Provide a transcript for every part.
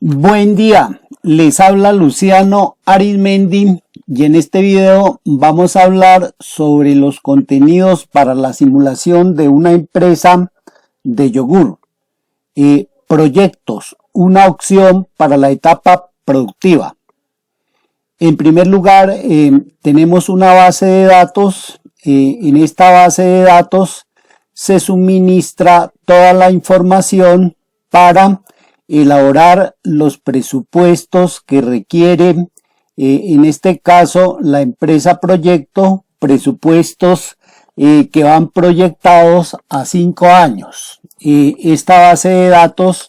Buen día, les habla Luciano Arizmendi y en este video vamos a hablar sobre los contenidos para la simulación de una empresa de yogur. Proyectos, una opción para la etapa productiva. En primer lugar, tenemos una base de datos. En esta base de datos se suministra toda la información para elaborar los presupuestos que requiere, en este caso, la empresa proyecto, presupuestos que van proyectados a 5 años. Esta base de datos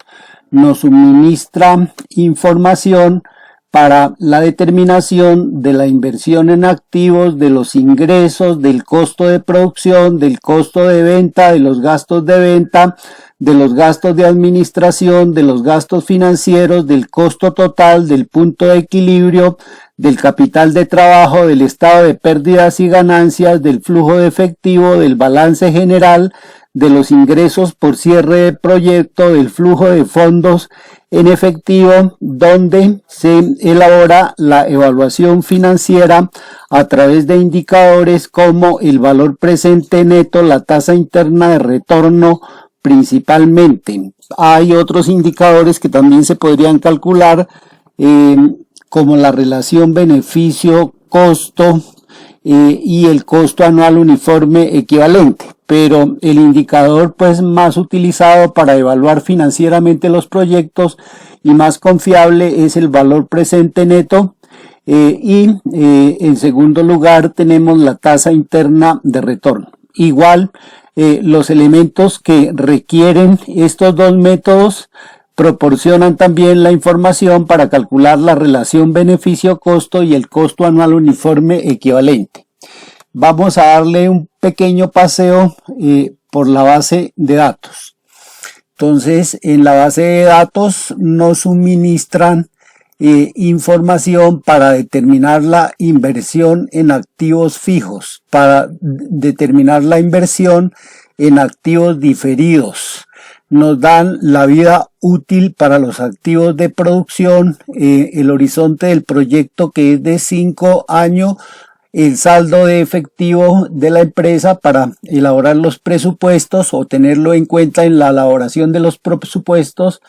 nos suministra información para la determinación de la inversión en activos, de los ingresos, del costo de producción, del costo de venta, de los gastos de venta, de los gastos de administración, de los gastos financieros, del costo total, del punto de equilibrio, del capital de trabajo, del estado de pérdidas y ganancias, del flujo de efectivo, del balance general, de los ingresos por cierre de proyecto, del flujo de fondos en efectivo, donde se elabora la evaluación financiera a través de indicadores como el valor presente neto, la tasa interna de retorno principalmente. Hay otros indicadores que también se podrían calcular, como la relación beneficio-costo y el costo anual uniforme equivalente. Pero el indicador más utilizado para evaluar financieramente los proyectos y más confiable es el valor presente neto, en segundo lugar tenemos la tasa interna de retorno. Igual, los elementos que requieren estos dos métodos proporcionan también la información para calcular la relación beneficio-costo y el costo anual uniforme equivalente. Vamos a darle un pequeño paseo por la base de datos. Entonces, en la base de datos nos suministran información para determinar la inversión en activos fijos, para determinar la inversión en activos diferidos. Nos dan la vida útil para los activos de producción, el horizonte del proyecto que es de 5 años, el saldo de efectivo de la empresa para elaborar los presupuestos o tenerlo en cuenta en la elaboración de los presupuestos,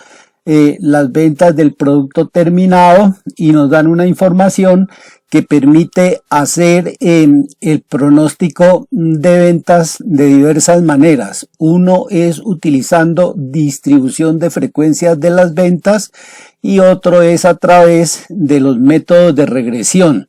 las ventas del producto terminado, y nos dan una información que permite hacer el pronóstico de ventas de diversas maneras. Uno es utilizando distribución de frecuencias de las ventas y otro es a través de los métodos de regresión.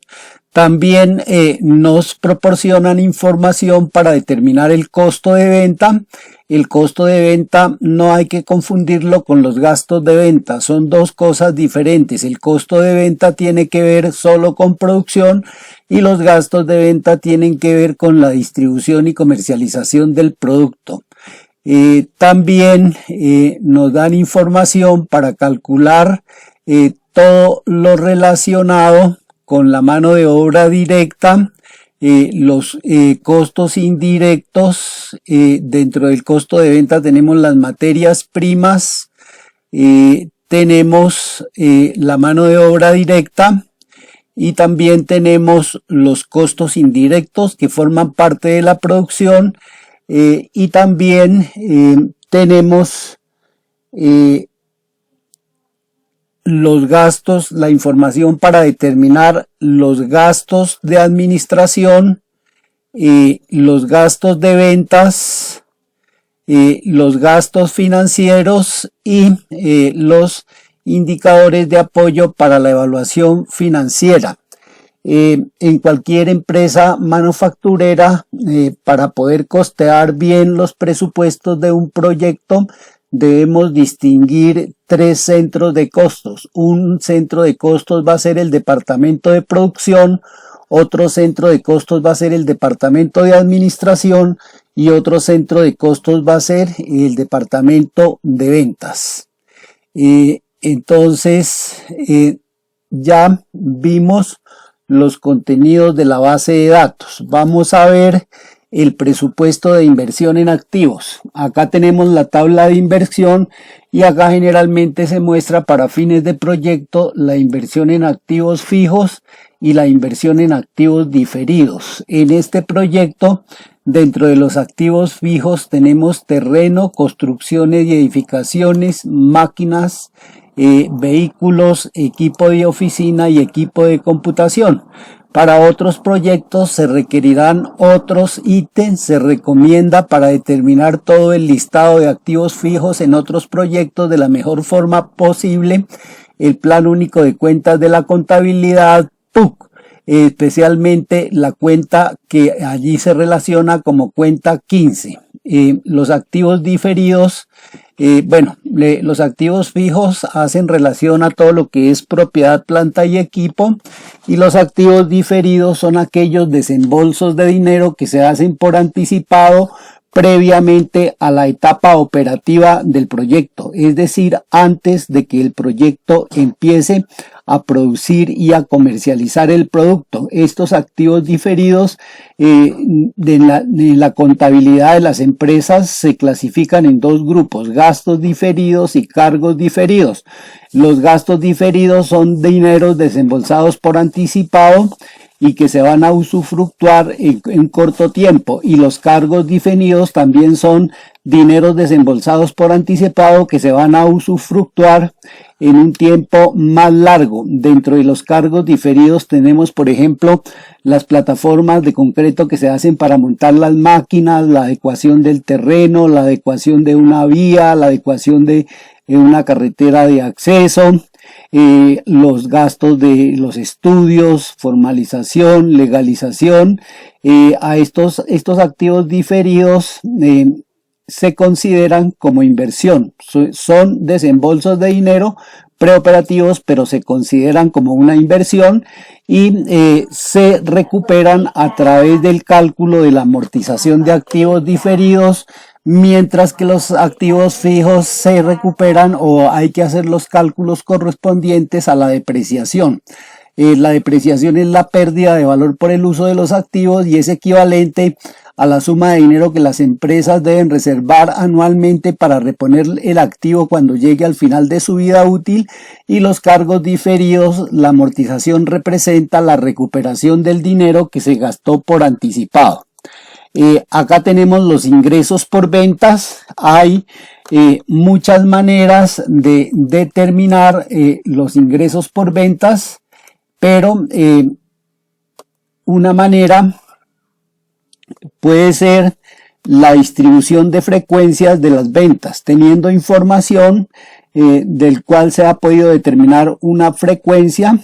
También nos proporcionan información para determinar el costo de venta. El costo de venta no hay que confundirlo con los gastos de venta, son dos cosas diferentes. El costo de venta tiene que ver solo con producción y los gastos de venta tienen que ver con la distribución y comercialización del producto. También nos dan información para calcular todo lo relacionado con la mano de obra directa, los costos indirectos. Dentro del costo de venta tenemos las materias primas, tenemos la mano de obra directa y también tenemos los costos indirectos que forman parte de la producción, y también tenemos los gastos, la información para determinar los gastos de administración, los gastos de ventas, los gastos financieros y los indicadores de apoyo para la evaluación financiera. En cualquier empresa manufacturera, para poder costear bien los presupuestos de un proyecto, debemos distinguir 3 centros de costos. Un centro de costos va a ser el departamento de producción, otro centro de costos va a ser el departamento de administración y otro centro de costos va a ser el departamento de ventas. Entonces, ya vimos los contenidos de la base de datos. Vamos a ver el presupuesto de inversión en activos. Acá tenemos la tabla de inversión y acá generalmente se muestra para fines de proyecto la inversión en activos fijos y la inversión en activos diferidos. En este proyecto, dentro de los activos fijos tenemos terreno, construcciones y edificaciones, máquinas, vehículos, equipo de oficina y equipo de computación. Para otros proyectos se requerirán otros ítems. Se recomienda, para determinar todo el listado de activos fijos en otros proyectos de la mejor forma posible, el Plan Único de Cuentas de la Contabilidad, PUC, especialmente la cuenta que allí se relaciona como cuenta 15. Los activos diferidos, los activos fijos hacen relación a todo lo que es propiedad, planta y equipo, y los activos diferidos son aquellos desembolsos de dinero que se hacen por anticipado previamente a la etapa operativa del proyecto, es decir, antes de que el proyecto empiece a producir y a comercializar el producto. Estos activos diferidos de la contabilidad de las empresas se clasifican en dos grupos: gastos diferidos y cargos diferidos. Los gastos diferidos son dineros desembolsados por anticipado y que se van a usufructuar en corto tiempo, y los cargos diferidos también son dineros desembolsados por anticipado que se van a usufructuar en un tiempo más largo. Dentro de los cargos diferidos tenemos, por ejemplo, las plataformas de concreto que se hacen para montar las máquinas, la adecuación del terreno, la adecuación de una vía, la adecuación de una carretera de acceso, los gastos de los estudios, formalización, legalización. A estos activos diferidos se consideran como inversión. Son desembolsos de dinero preoperativos, pero se consideran como una inversión y se recuperan a través del cálculo de la amortización de activos diferidos, mientras que los activos fijos se recuperan o hay que hacer los cálculos correspondientes a la depreciación. La depreciación es la pérdida de valor por el uso de los activos y es equivalente a la suma de dinero que las empresas deben reservar anualmente para reponer el activo cuando llegue al final de su vida útil. Y los cargos diferidos, la amortización representa la recuperación del dinero que se gastó por anticipado. Acá tenemos los ingresos por ventas. Hay muchas maneras de determinar los ingresos por ventas, pero una manera puede ser la distribución de frecuencias de las ventas, teniendo información del cual se ha podido determinar una frecuencia.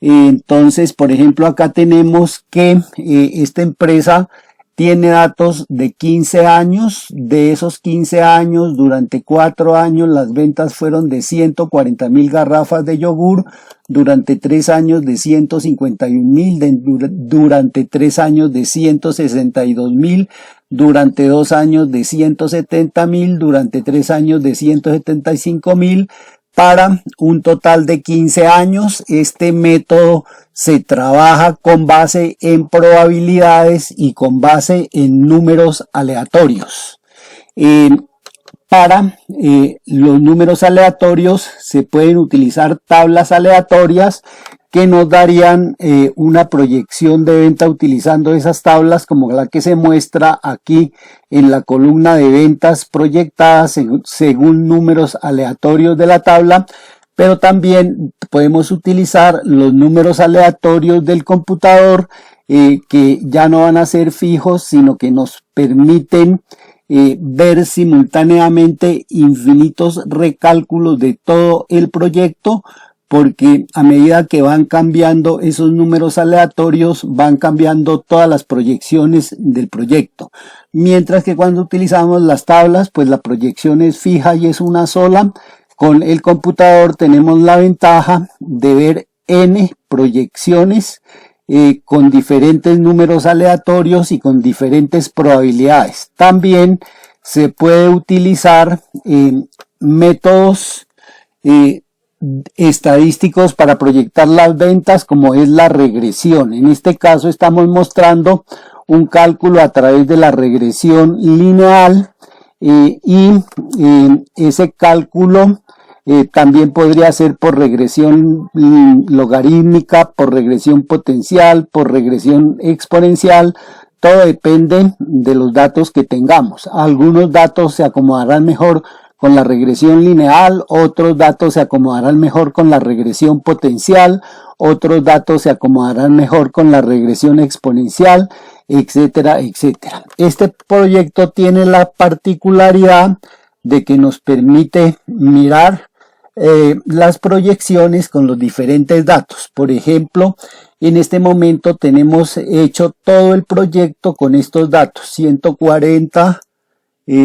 Entonces, por ejemplo, acá tenemos que esta empresa tiene datos de 15 años. De esos 15 años, durante 4 años las ventas fueron de 140.000 garrafas de yogur, durante 3 años de 151.000, durante 3 años de 162.000, durante 2 años de 170.000, durante 3 años de 175.000, para un total de 15 años. Este método se trabaja con base en probabilidades y con base en números aleatorios. Para los números aleatorios se pueden utilizar tablas aleatorias que nos darían una proyección de venta utilizando esas tablas, como la que se muestra aquí en la columna de ventas proyectadas según números aleatorios de la tabla. Pero también podemos utilizar los números aleatorios del computador, que ya no van a ser fijos, sino que nos permiten ver simultáneamente infinitos recálculos de todo el proyecto, porque a medida que van cambiando esos números aleatorios, van cambiando todas las proyecciones del proyecto. Mientras que cuando utilizamos las tablas, pues la proyección es fija y es una sola. Con el computador tenemos la ventaja de ver n proyecciones con diferentes números aleatorios y con diferentes probabilidades. También se puede utilizar métodos estadísticos para proyectar las ventas, como es la regresión. En este caso estamos mostrando un cálculo a través de la regresión lineal y ese cálculo también podría ser por regresión logarítmica, por regresión potencial, por regresión exponencial. Todo depende de los datos que tengamos. Algunos datos se acomodarán mejor con la regresión lineal, otros datos se acomodarán mejor con la regresión potencial, otros datos se acomodarán mejor con la regresión exponencial, etcétera, etcétera. Este proyecto tiene la particularidad de que nos permite mirar las proyecciones con los diferentes datos. Por ejemplo, en este momento tenemos hecho todo el proyecto con estos datos: 140,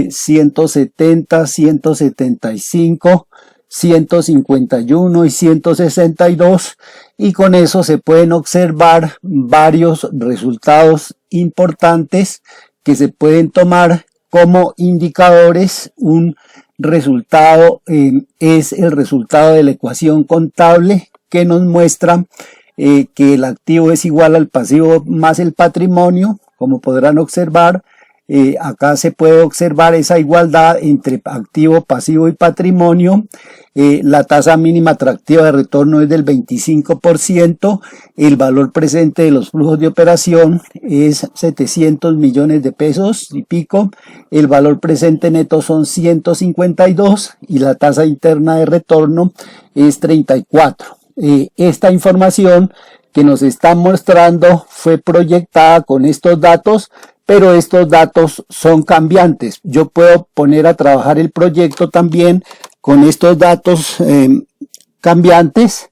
170, 175, 151 y 162, y con eso se pueden observar varios resultados importantes que se pueden tomar como indicadores. Un resultado es el resultado de la ecuación contable, que nos muestra que el activo es igual al pasivo más el patrimonio. Como podrán observar, acá se puede observar esa igualdad entre activo, pasivo y patrimonio. La tasa mínima atractiva de retorno es del 25%, el valor presente de los flujos de operación es 700 millones de pesos y pico, el valor presente neto son 152 y la tasa interna de retorno es 34. Esta información que nos están mostrando fue proyectada con estos datos, pero estos datos son cambiantes. Yo puedo poner a trabajar el proyecto también con estos datos cambiantes.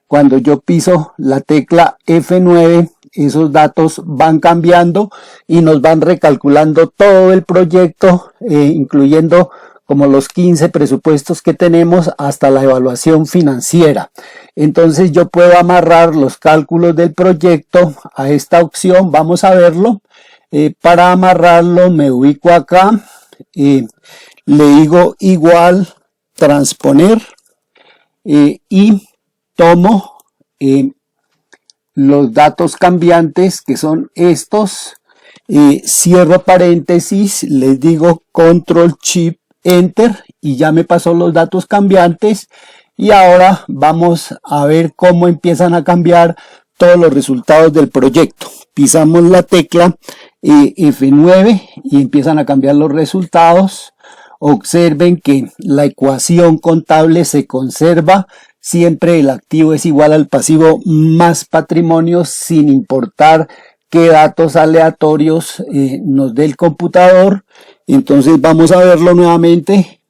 Cuando yo piso la tecla F9, esos datos van cambiando y nos van recalculando todo el proyecto, incluyendo como los 15 presupuestos que tenemos hasta la evaluación financiera. Entonces yo puedo amarrar los cálculos del proyecto a esta opción. Vamos a verlo. Para amarrarlo me ubico acá, le digo igual, transponer, y tomo los datos cambiantes, que son estos, cierro paréntesis, les digo control shift enter y ya me pasó los datos cambiantes. Y ahora vamos a ver cómo empiezan a cambiar todos los resultados del proyecto. Pisamos la tecla F9 y empiezan a cambiar los resultados. Observen que la ecuación contable se conserva. Siempre el activo es igual al pasivo más patrimonio, sin importar qué datos aleatorios nos dé el computador. Entonces vamos a verlo nuevamente.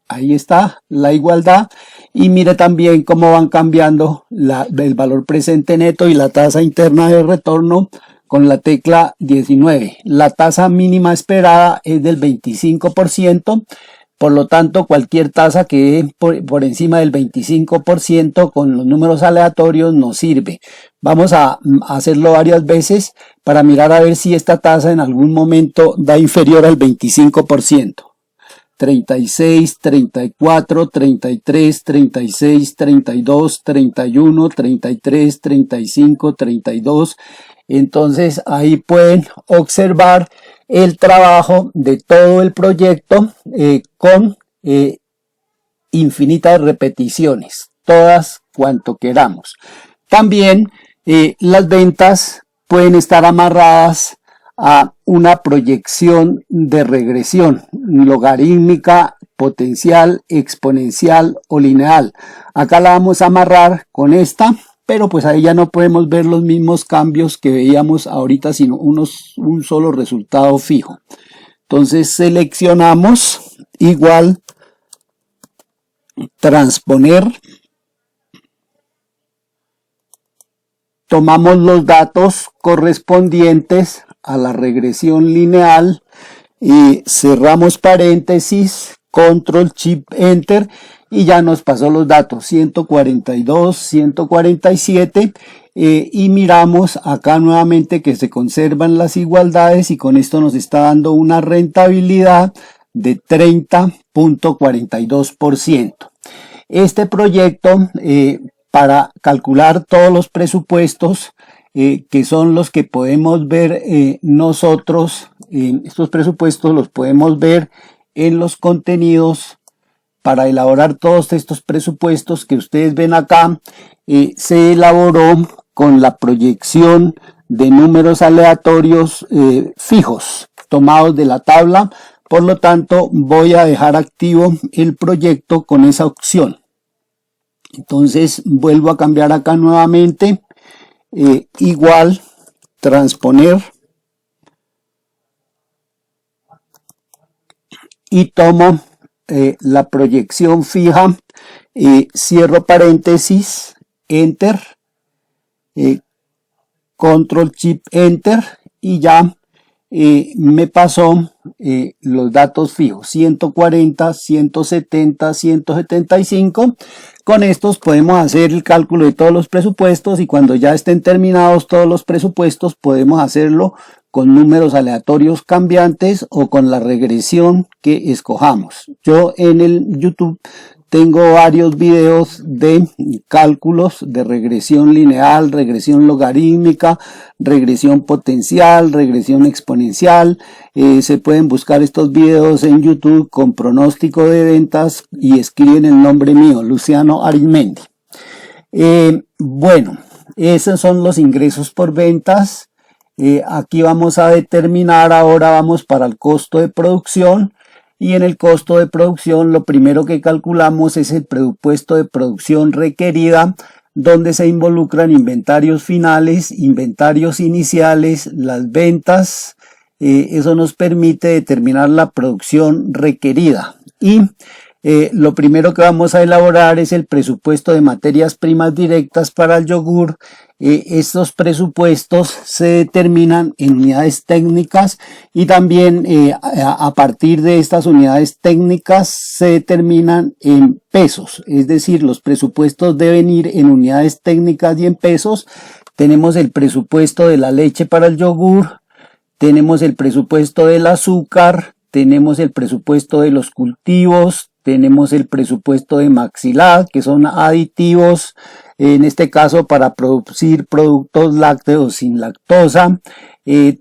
Ahí está la igualdad. Y mire también cómo van cambiando el valor presente neto y la tasa interna de retorno con la tecla 19. La tasa mínima esperada es del 25%. Por lo tanto, cualquier tasa que dé por encima del 25% con los números aleatorios nos sirve. Vamos a hacerlo varias veces para mirar a ver si esta tasa en algún momento da inferior al 25%. 36, 34, 33, 36, 32, 31, 33, 35, 32. Entonces ahí pueden observar el trabajo de todo el proyecto con infinitas repeticiones, todas cuanto queramos. También las ventas pueden estar amarradas a una proyección de regresión logarítmica, potencial, exponencial o lineal. Acá la vamos a amarrar con esta, pero pues ahí ya no podemos ver los mismos cambios que veíamos ahorita, sino un solo resultado fijo. Entonces seleccionamos igual, transponer, tomamos los datos correspondientes a la regresión lineal y cerramos paréntesis, control shift enter y ya nos pasó los datos 142, 147 y miramos acá nuevamente que se conservan las igualdades y con esto nos está dando una rentabilidad de 30.42%. Este proyecto para calcular todos los presupuestos que son los que podemos ver nosotros. Estos presupuestos los podemos ver en los contenidos. Para elaborar todos estos presupuestos que ustedes ven acá, se elaboró con la proyección de números aleatorios fijos tomados de la tabla. Por lo tanto, voy a dejar activo el proyecto con esa opción. Entonces vuelvo a cambiar acá nuevamente, igual, transponer, y tomo la proyección fija, cierro paréntesis, enter, control shift enter, y ya me pasó los datos fijos 140, 170, 175. Con estos podemos hacer el cálculo de todos los presupuestos, y cuando ya estén terminados todos los presupuestos podemos hacerlo con números aleatorios cambiantes o con la regresión que escojamos. Yo en el YouTube tengo varios videos de cálculos de regresión lineal, regresión logarítmica, regresión potencial, regresión exponencial. Se pueden buscar estos videos en YouTube con pronóstico de ventas y escriben el nombre mío, Luciano Arizmendi. Bueno, esos son los ingresos por ventas. Aquí vamos a determinar, ahora vamos para el costo de producción. Y en el costo de producción lo primero que calculamos es el presupuesto de producción requerida, donde se involucran inventarios finales, inventarios iniciales, las ventas. Eso nos permite determinar la producción requerida. Y lo primero que vamos a elaborar es el presupuesto de materias primas directas para el yogur. Estos presupuestos se determinan en unidades técnicas, y también a partir de estas unidades técnicas se determinan en pesos, es decir, los presupuestos deben ir en unidades técnicas y en pesos. Tenemos el presupuesto de la leche para el yogur, tenemos el presupuesto del azúcar, tenemos el presupuesto de los cultivos, tenemos el presupuesto de Maxilat, que son aditivos, en este caso para producir productos lácteos sin lactosa.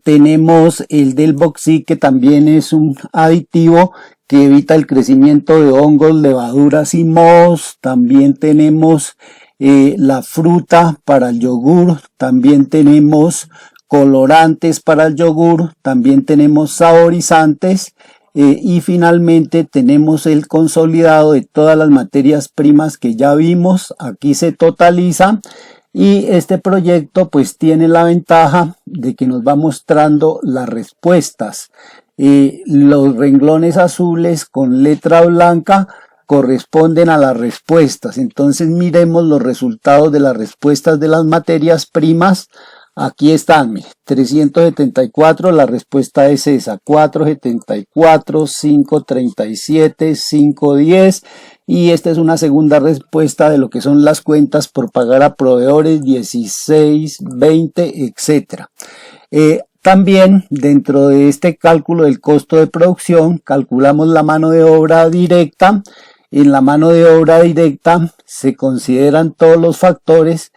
Tenemos el del Boxy, que también es un aditivo que evita el crecimiento de hongos, levaduras y mohos. También tenemos la fruta para el yogur, también tenemos colorantes para el yogur, también tenemos saborizantes. Y finalmente tenemos el consolidado de todas las materias primas que ya vimos. Aquí se totaliza, y este proyecto pues tiene la ventaja de que nos va mostrando las respuestas. Los renglones azules con letra blanca corresponden a las respuestas. Entonces miremos los resultados de las respuestas de las materias primas. Aquí están, mire, 374, la respuesta es esa, 474, 537, 510, y esta es una segunda respuesta de lo que son las cuentas por pagar a proveedores, 16, 20, etc. También dentro de este cálculo del costo de producción calculamos la mano de obra directa. En la mano de obra directa se consideran todos los factores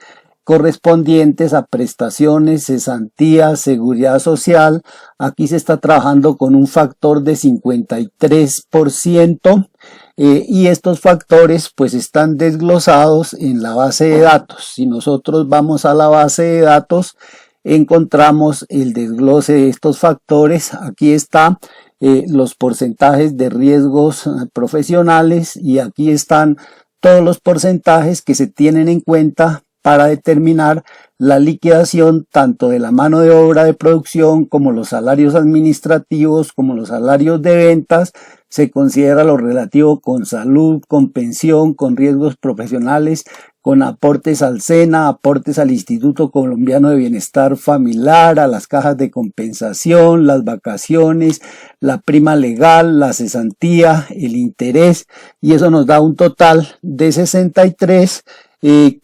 correspondientes a prestaciones, cesantías, seguridad social. Aquí se está trabajando con un factor de 53%, y estos factores pues están desglosados en la base de datos. Si nosotros vamos a la base de datos, encontramos el desglose de estos factores. Aquí está los porcentajes de riesgos profesionales, y aquí están todos los porcentajes que se tienen en cuenta para determinar la liquidación tanto de la mano de obra de producción como los salarios administrativos, como los salarios de ventas. Se considera lo relativo con salud, con pensión, con riesgos profesionales, con aportes al SENA, aportes al Instituto Colombiano de Bienestar Familiar, a las cajas de compensación, las vacaciones, la prima legal, la cesantía, el interés, y eso nos da un total de 63,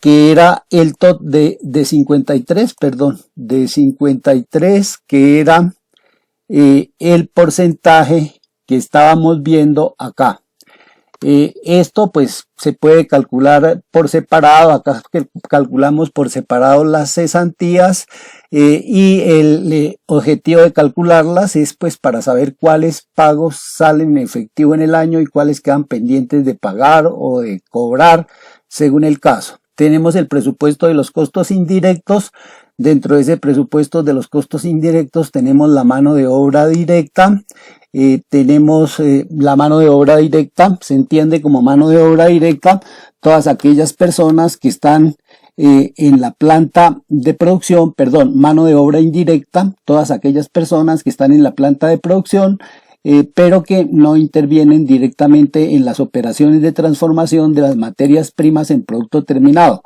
que era el de 53, que era el porcentaje que estábamos viendo acá. Esto pues se puede calcular por separado. Acá calculamos por separado las cesantías y el objetivo de calcularlas es pues para saber cuáles pagos salen en efectivo en el año y cuáles quedan pendientes de pagar o de cobrar según el caso. Tenemos el presupuesto de los costos indirectos. Dentro de ese presupuesto de los costos indirectos tenemos la mano de obra directa. Tenemos la mano de obra directa, se entiende como mano de obra directa todas aquellas personas que están en la planta de producción, mano de obra indirecta, todas aquellas personas que están en la planta de producción, pero que no intervienen directamente en las operaciones de transformación de las materias primas en producto terminado.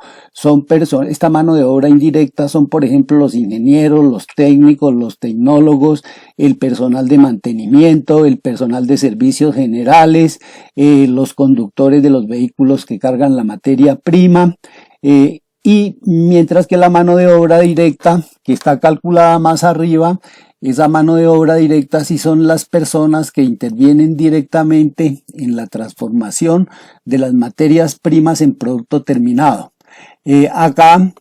Esta mano de obra indirecta son, por ejemplo, los ingenieros, los técnicos, los tecnólogos, el personal de mantenimiento, el personal de servicios generales, los conductores de los vehículos que cargan la materia prima, y mientras que la mano de obra directa, que está calculada más arriba, esa mano de obra directa sí son las personas que intervienen directamente en la transformación de las materias primas en producto terminado. Acá,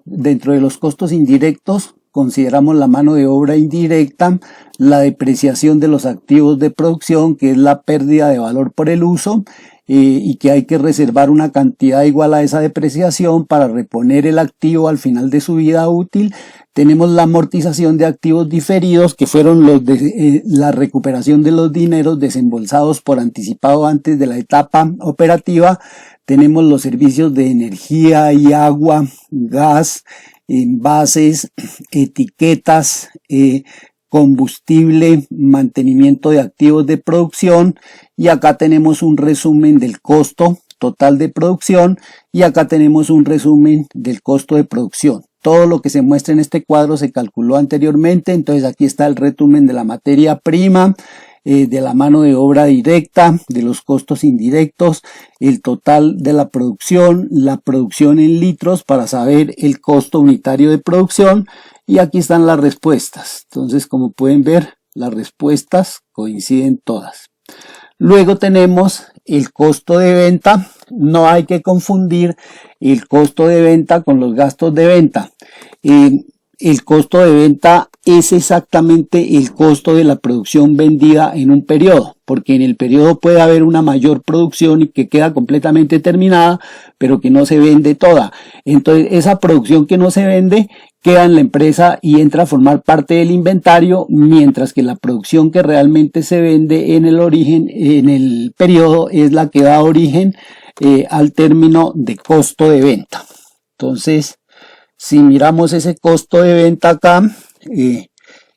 dentro de los costos indirectos, consideramos la mano de obra indirecta, la depreciación de los activos de producción, que es la pérdida de valor por el uso, y que hay que reservar una cantidad igual a esa depreciación para reponer el activo al final de su vida útil. Tenemos la amortización de activos diferidos, que fueron la recuperación de los dineros desembolsados por anticipado antes de la etapa operativa. Tenemos los servicios de energía y agua, gas, envases, etiquetas, combustible, mantenimiento de activos de producción, y acá tenemos un resumen del costo total de producción y acá tenemos un resumen del costo de producción. Todo lo que se muestra en este cuadro se calculó anteriormente, entonces aquí está el resumen de la materia prima, de la mano de obra directa, de los costos indirectos, el total de la producción en litros para saber el costo unitario de producción, y aquí están las respuestas. Entonces, como pueden ver, las respuestas coinciden todas. Luego tenemos el costo de venta. No hay que confundir el costo de venta con los gastos de venta. El costo de venta es exactamente el costo de la producción vendida en un periodo, porque en el periodo puede haber una mayor producción y que queda completamente terminada, pero que no se vende toda. Entonces, esa producción que no se vende queda en la empresa y entra a formar parte del inventario, mientras que la producción que realmente se vende en el origen, en el periodo, es la que da origen al término de costo de venta. Entonces, si miramos ese costo de venta acá,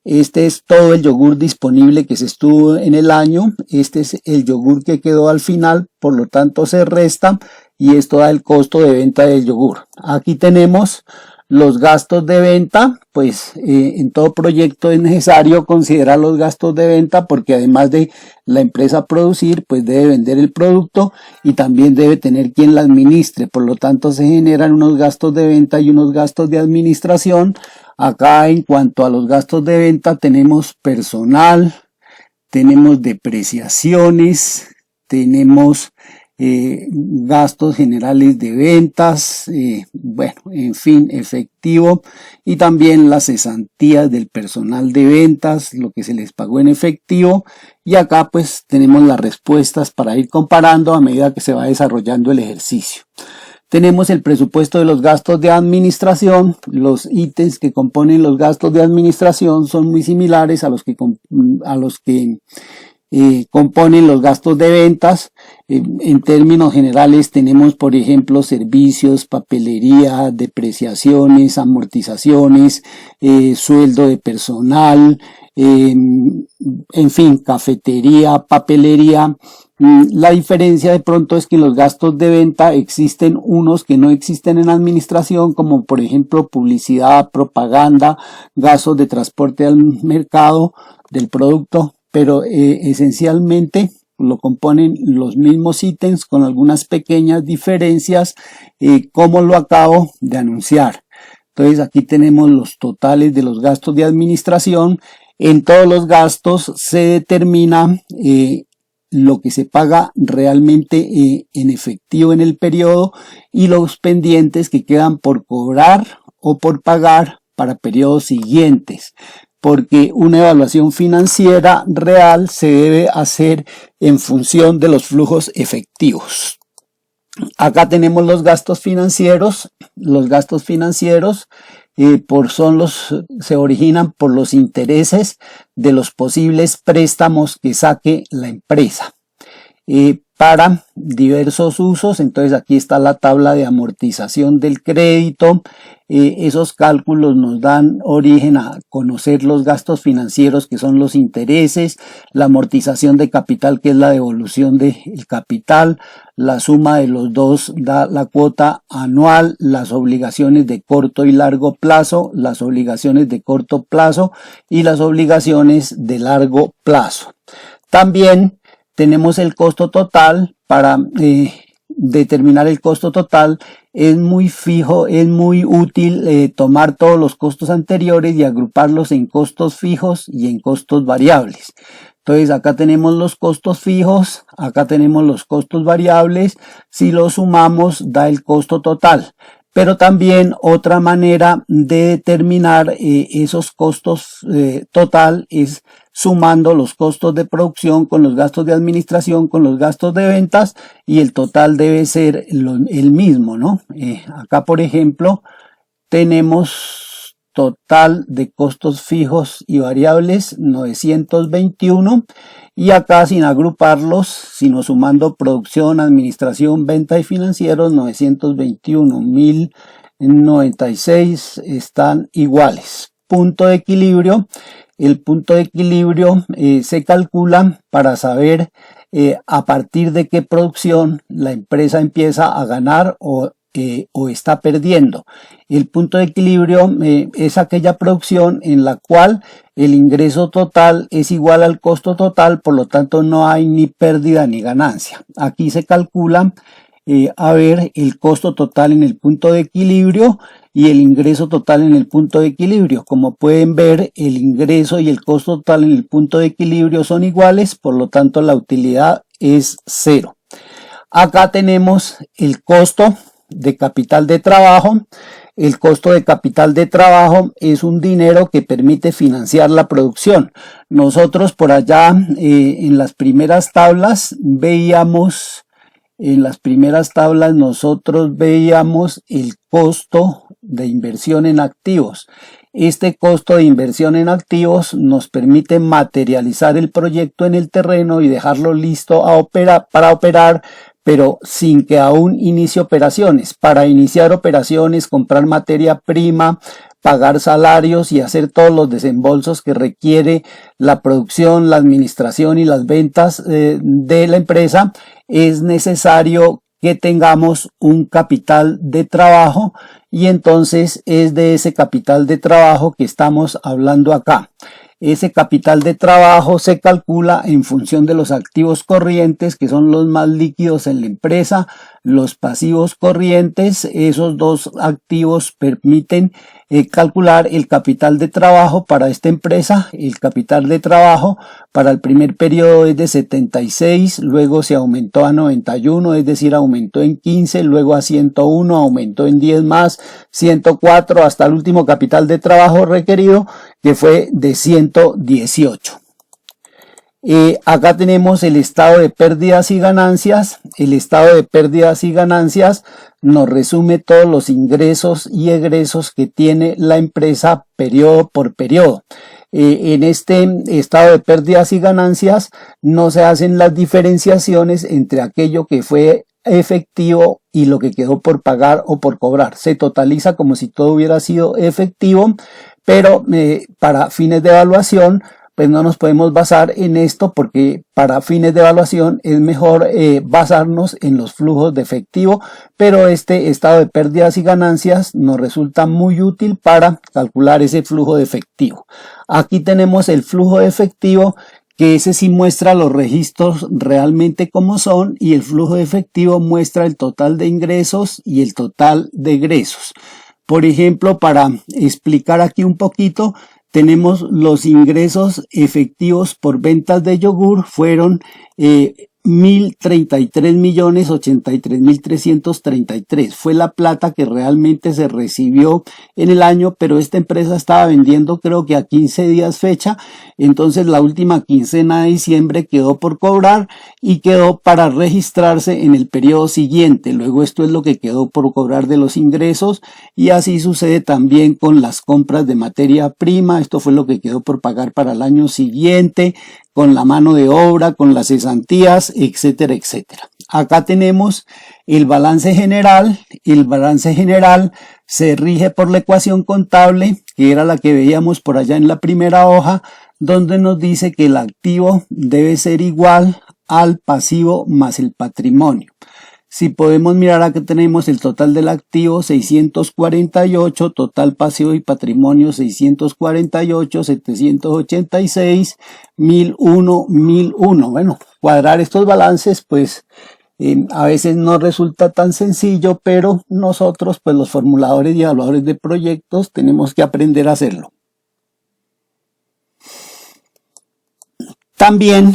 este es todo el yogur disponible que se estuvo en el año. Este es el yogur que quedó al final, por lo tanto se resta y esto da el costo de venta del yogur. Aquí tenemos los gastos de venta. Pues en todo proyecto es necesario considerar los gastos de venta, porque además de la empresa producir, pues debe vender el producto y también debe tener quien la administre. Por lo tanto, se generan unos gastos de venta y unos gastos de administración. Acá, en cuanto a los gastos de venta, tenemos personal, tenemos depreciaciones, tenemos gastos generales de ventas, en fin, efectivo, y también las cesantías del personal de ventas, lo que se les pagó en efectivo. Y acá pues tenemos las respuestas para ir comparando a medida que se va desarrollando el ejercicio. Tenemos el presupuesto de los gastos de administración. Los ítems que componen los gastos de administración son muy similares a los que componen los gastos de ventas. En términos generales tenemos, por ejemplo, servicios, papelería, depreciaciones, amortizaciones, sueldo de personal, en fin, cafetería, papelería. La diferencia de pronto es que en los gastos de venta existen unos que no existen en administración, como por ejemplo publicidad, propaganda, gastos de transporte al mercado del producto, pero esencialmente lo componen los mismos ítems con algunas pequeñas diferencias, como lo acabo de anunciar. Entonces aquí tenemos los totales de los gastos de administración. En todos los gastos se determina lo que se paga realmente en efectivo en el periodo y los pendientes que quedan por cobrar o por pagar para periodos siguientes, porque una evaluación financiera real se debe hacer en función de los flujos efectivos. Acá tenemos los gastos financieros. Los gastos financieros se originan por los intereses de los posibles préstamos que saque la empresa para diversos usos. Entonces aquí está la tabla de amortización del crédito. Esos cálculos nos dan origen a conocer los gastos financieros, que son los intereses, la amortización de capital, que es la devolución del capital, la suma de los dos da la cuota anual, las obligaciones de corto y largo plazo, las obligaciones de corto plazo y las obligaciones de largo plazo. También tenemos el costo total. Para determinar el costo total es muy fijo, es muy útil tomar todos los costos anteriores y agruparlos en costos fijos y en costos variables. Entonces acá tenemos los costos fijos, acá tenemos los costos variables. Si los sumamos da el costo total. Pero también otra manera de determinar esos costos total es sumando los costos de producción con los gastos de administración, con los gastos de ventas, y el total debe ser el mismo, ¿no? Acá, por ejemplo, tenemos total de costos fijos y variables 921, y acá sin agruparlos, sino sumando producción, administración, venta y financieros, 921, 1096 están iguales. Punto de equilibrio. El punto de equilibrio se calcula para saber a partir de qué producción la empresa empieza a ganar o está perdiendo. El punto de equilibrio es aquella producción en la cual el ingreso total es igual al costo total, por lo tanto no hay ni pérdida ni ganancia. Aquí se calcula el costo total en el punto de equilibrio y el ingreso total en el punto de equilibrio. Como pueden ver, el ingreso y el costo total en el punto de equilibrio son iguales, por lo tanto la utilidad es 0. Acá tenemos el costo de capital de trabajo. El costo de capital de trabajo es un dinero que permite financiar la producción. Nosotros por allá en las primeras tablas veíamos el costo de inversión en activos. Este costo de inversión en activos nos permite materializar el proyecto en el terreno y dejarlo listo para operar, pero sin que aún inicie operaciones. Para iniciar operaciones, comprar materia prima, pagar salarios y hacer todos los desembolsos que requiere la producción, la administración y las ventas de la empresa, es necesario que tengamos un capital de trabajo, y entonces es de ese capital de trabajo que estamos hablando acá. Ese capital de trabajo se calcula en función de los activos corrientes, que son los más líquidos en la empresa, los pasivos corrientes. Esos dos activos permiten calcular el capital de trabajo para esta empresa. El capital de trabajo para el primer periodo es de 76, luego se aumentó a 91, es decir, aumentó en 15, luego a 101, aumentó en 10 más, 104, hasta el último capital de trabajo requerido, que fue de 118. Acá tenemos el estado de pérdidas y ganancias. El estado de pérdidas y ganancias nos resume todos los ingresos y egresos que tiene la empresa periodo por periodo. En este estado de pérdidas y ganancias no se hacen las diferenciaciones entre aquello que fue efectivo y lo que quedó por pagar o por cobrar. Se totaliza como si todo hubiera sido efectivo, pero para fines de evaluación pues no nos podemos basar en esto, porque para fines de evaluación es mejor basarnos en los flujos de efectivo, pero este estado de pérdidas y ganancias nos resulta muy útil para calcular ese flujo de efectivo. Aquí tenemos el flujo de efectivo, que ese sí muestra los registros realmente como son, y el flujo de efectivo muestra el total de ingresos y el total de egresos. Por ejemplo, para explicar aquí un poquito, tenemos los ingresos efectivos por ventas de yogur fueron 1.033.083.333. Fue la plata que realmente se recibió en el año, pero esta empresa estaba vendiendo creo que a 15 días fecha, entonces la última quincena de diciembre quedó por cobrar y quedó para registrarse en el periodo siguiente. Luego esto es lo que quedó por cobrar de los ingresos, y así sucede también con las compras de materia prima. Esto fue lo que quedó por pagar para el año siguiente, con la mano de obra, con las cesantías, etcétera, etcétera. Acá tenemos el balance general. El balance general se rige por la ecuación contable, que era la que veíamos por allá en la primera hoja, donde nos dice que el activo debe ser igual al pasivo más el patrimonio. Si podemos mirar, acá tenemos el total del activo 648, total pasivo y patrimonio 648, 786, 1001, 1001. Bueno, cuadrar estos balances pues a veces no resulta tan sencillo, pero nosotros pues los formuladores y evaluadores de proyectos tenemos que aprender a hacerlo. También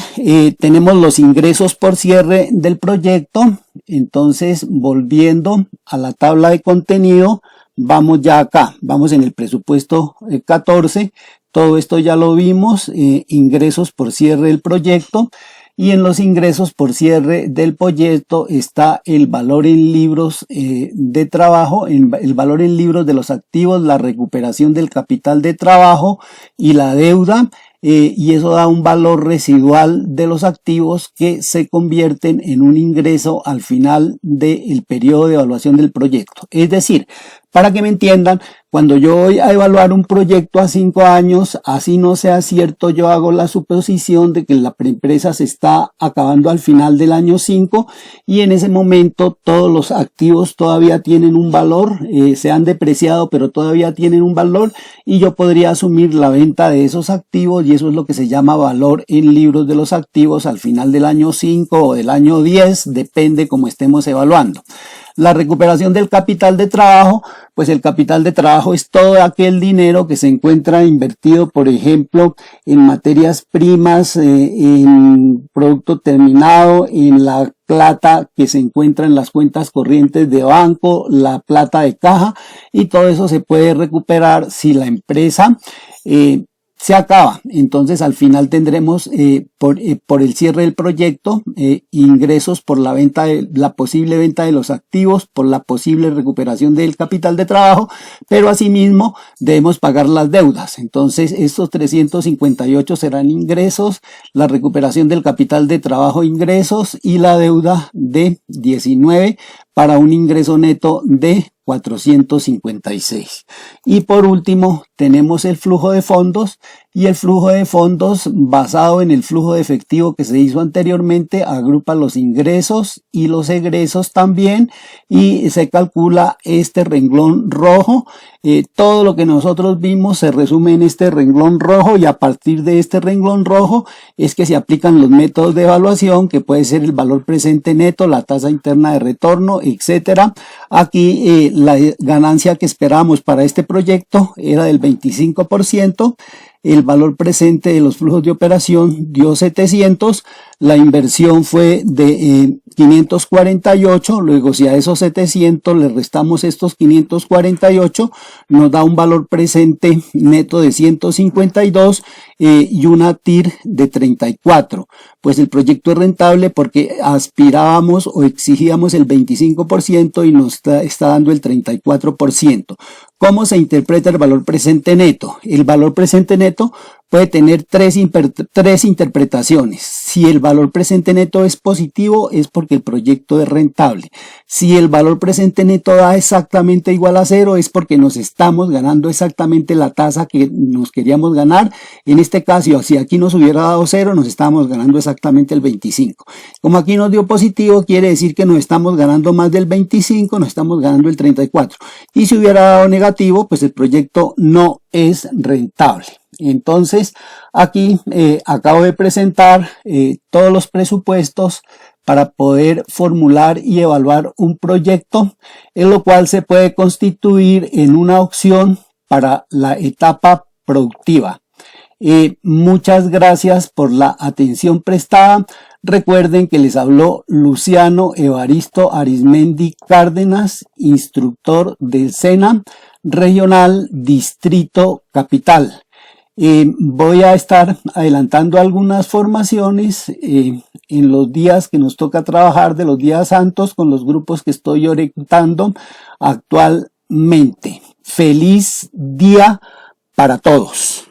tenemos los ingresos por cierre del proyecto. Entonces, volviendo a la tabla de contenido, vamos ya acá, vamos en el presupuesto 14, todo esto ya lo vimos, ingresos por cierre del proyecto, y en los ingresos por cierre del proyecto está el valor en libros de trabajo, el valor en libros de los activos, la recuperación del capital de trabajo y la deuda. Y eso da un valor residual de los activos que se convierten en un ingreso al final del periodo de evaluación del proyecto. Es decir, para que me entiendan, cuando yo voy a evaluar un proyecto a 5 años, así no sea cierto, yo hago la suposición de que la empresa se está acabando al final del año 5 y en ese momento todos los activos todavía tienen un valor, se han depreciado pero todavía tienen un valor, y yo podría asumir la venta de esos activos, y eso es lo que se llama valor en libros de los activos al final del año 5 o del año 10, depende como estemos evaluando. La recuperación del capital de trabajo, pues el capital de trabajo es todo aquel dinero que se encuentra invertido, por ejemplo, en materias primas, en producto terminado, en la plata que se encuentra en las cuentas corrientes de banco, la plata de caja, y todo eso se puede recuperar si la empresa se acaba. Entonces al final tendremos por el cierre del proyecto ingresos por la venta la posible venta de los activos, por la posible recuperación del capital de trabajo, pero asimismo debemos pagar las deudas. Entonces estos 358 serán ingresos, la recuperación del capital de trabajo ingresos, y la deuda de 19 para un ingreso neto de 456. Y por último tenemos el flujo de fondos, y el flujo de fondos basado en el flujo de efectivo que se hizo anteriormente agrupa los ingresos y los egresos también, y se calcula este renglón rojo. Todo lo que nosotros vimos se resume en este renglón rojo, y a partir de este renglón rojo es que se aplican los métodos de evaluación, que puede ser el valor presente neto, la tasa interna de retorno, etcétera. Aquí la ganancia que esperamos para este proyecto era del 25%. El valor presente de los flujos de operación dio 700, la inversión fue de 548, luego si a esos 700 le restamos estos 548, nos da un valor presente neto de 152 y una TIR de 34. Pues el proyecto es rentable porque aspirábamos o exigíamos el 25% y nos está dando el 34%. ¿Cómo se interpreta el valor presente neto? El valor presente neto puede tener tres interpretaciones. Si el valor presente neto es positivo, es porque el proyecto es rentable. Si el valor presente neto da exactamente igual a 0, es porque nos estamos ganando exactamente la tasa que nos queríamos ganar. En este caso, si aquí nos hubiera dado 0, nos estábamos ganando exactamente el 25. Como aquí nos dio positivo, quiere decir que nos estamos ganando más del 25, nos estamos ganando el 34. Y si hubiera dado negativo, pues el proyecto no es rentable. Entonces aquí acabo de presentar todos los presupuestos para poder formular y evaluar un proyecto, en lo cual se puede constituir en una opción para la etapa productiva. Muchas gracias por la atención prestada. Recuerden que les habló Luciano Evaristo Arizmendi Cárdenas, instructor del SENA Regional Distrito Capital. Voy a estar adelantando algunas formaciones en los días que nos toca trabajar de los días santos con los grupos que estoy orientando actualmente. Feliz día para todos.